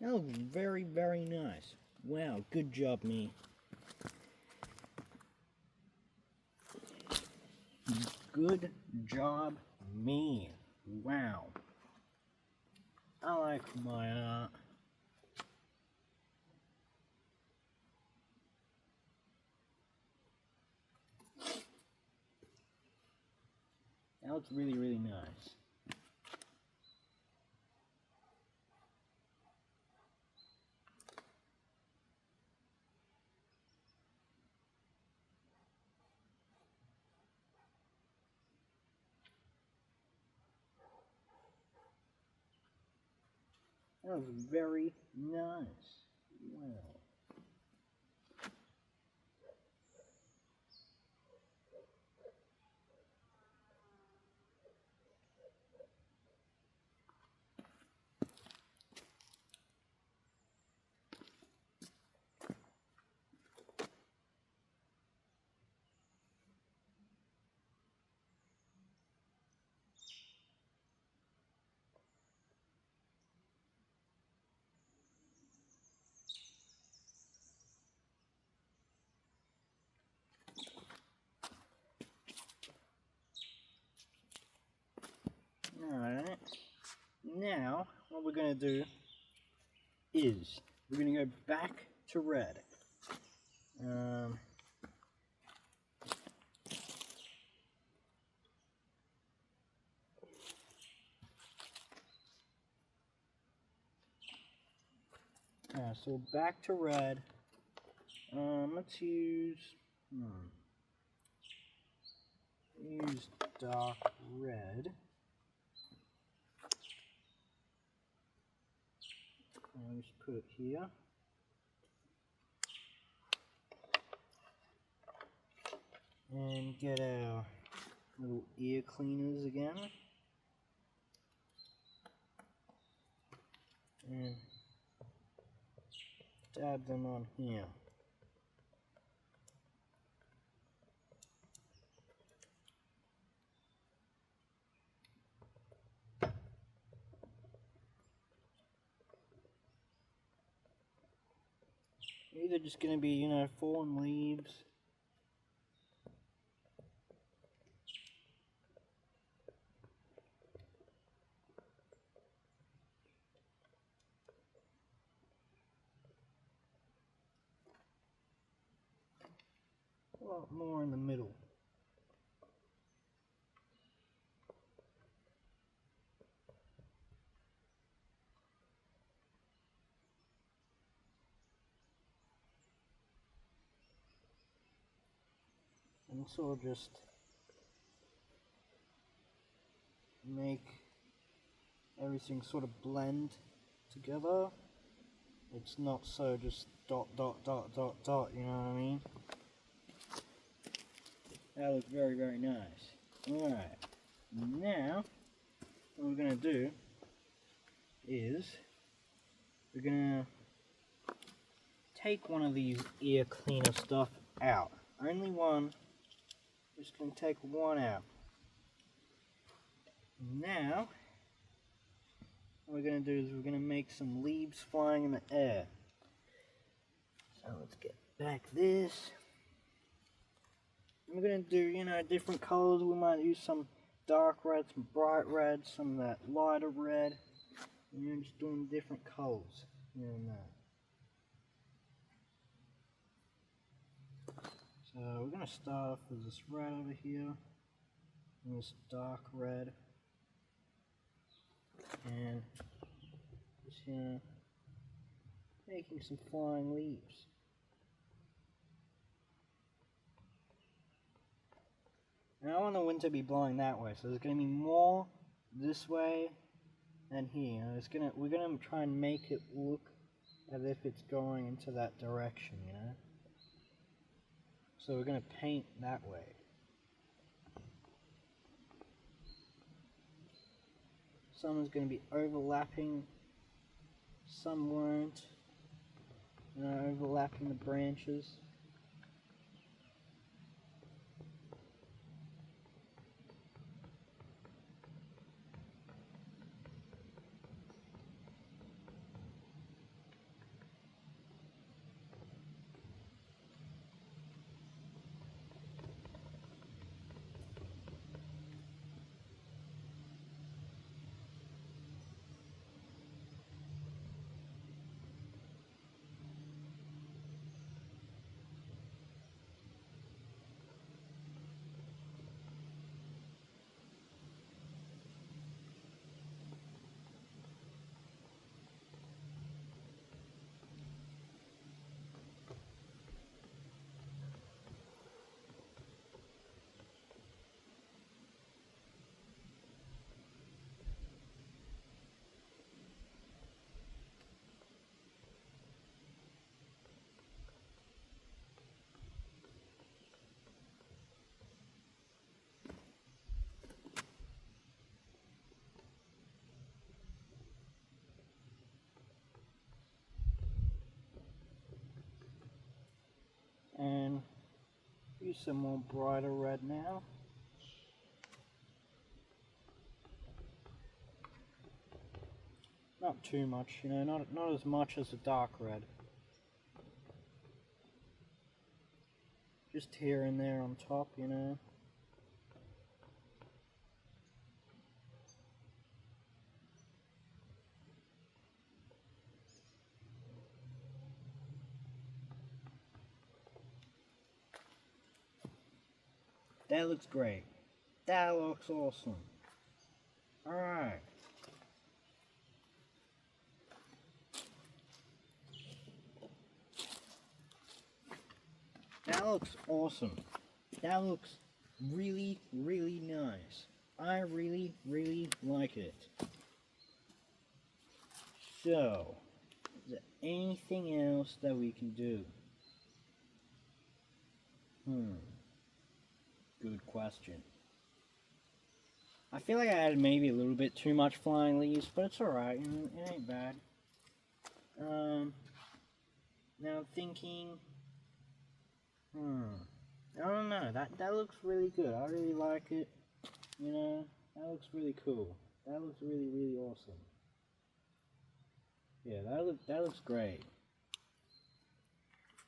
That looks very, very nice. Wow, good job, me. Good job, me. Wow. I like my art. That looks really, really nice. That was very nice. Wow. Alright, now what we're going to do is we're going to go back to red. So back to red. Let's use dark red. I'll just put it here. And get our little ear cleaners again. And dab them on here. Either just going to be, you know, fallen leaves. A lot more in the middle. And sort of just make everything sort of blend together. It's not so just dot, dot, dot, dot, dot, you know what I mean? That looks very, very nice. Alright, now what we're going to do is we're going to take one of these ear cleaner stuff out. Only one. Just going to take one out. Now what we're going to do is we're going to make some leaves flying in the air. So let's get back this. We're going to do, you know, different colors. We might use some dark red, some bright red, some of that lighter red. You know, just doing different colors here and there. So we're going to start off with this red over here, and this dark red, and just here, making some flying leaves. And I want the wind to be blowing that way, so there's going to be more this way than here. We're going to try and make it look as if it's going into that direction, you know? So we're going to paint that way. Some is going to be overlapping, some won't, you know, overlapping the branches. use some more brighter red now. Not too much, you know, not as much as the dark red. Just here and there on top, you know. That looks great. That looks awesome. Alright. That looks awesome. That looks really, really nice. I really, really like it. So, is there anything else that we can do? Good question. I feel like I added maybe a little bit too much flying leaves, but it's alright, it ain't bad. Now I'm thinking, I don't know, that looks really good. I really like it, you know, that looks really cool. That looks really, really awesome. Yeah, that looks great.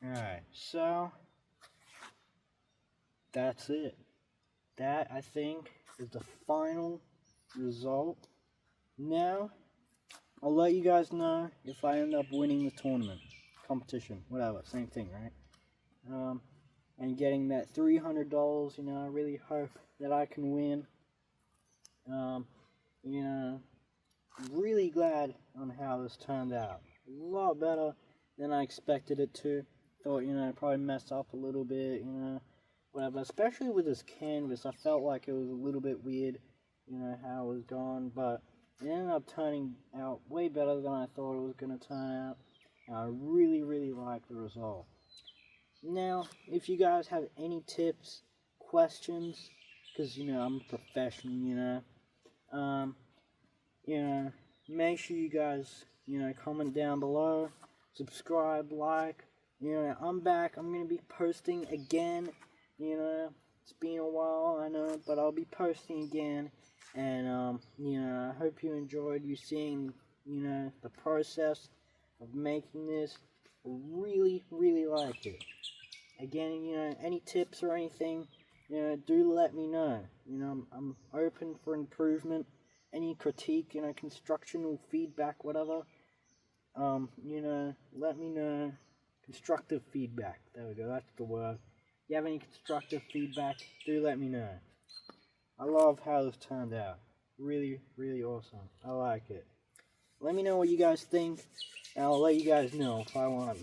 Alright, so that's it. That, I think, is the final result. Now, I'll let you guys know if I end up winning the tournament, competition, whatever, same thing, right? And getting that $300, you know, I really hope that I can win. You know, really glad on how this turned out. A lot better than I expected it to. Thought, you know, probably messed up a little bit, you know, whatever. Especially with this canvas, I felt like it was a little bit weird, you know, how it was gone. But it ended up turning out way better than I thought it was going to turn out. And I really, really like the result. Now, if you guys have any tips, questions, because, you know, I'm a professional, you know, make sure you guys, you know, comment down below, subscribe, like, you know, I'm back, I'm going to be posting again, you know, it's been a while, I know, but I'll be posting again, and, you know, I hope you enjoyed seeing, you know, the process of making this. I really, really liked it. Again, you know, any tips or anything, you know, do let me know. You know, I'm open for improvement. Any critique, you know, constructional feedback, whatever. You know, let me know. Constructive feedback. There we go, that's the word. If you have any constructive feedback, do let me know. I love how this turned out. Really, really awesome. I like it. Let me know what you guys think, and I'll let you guys know if I won.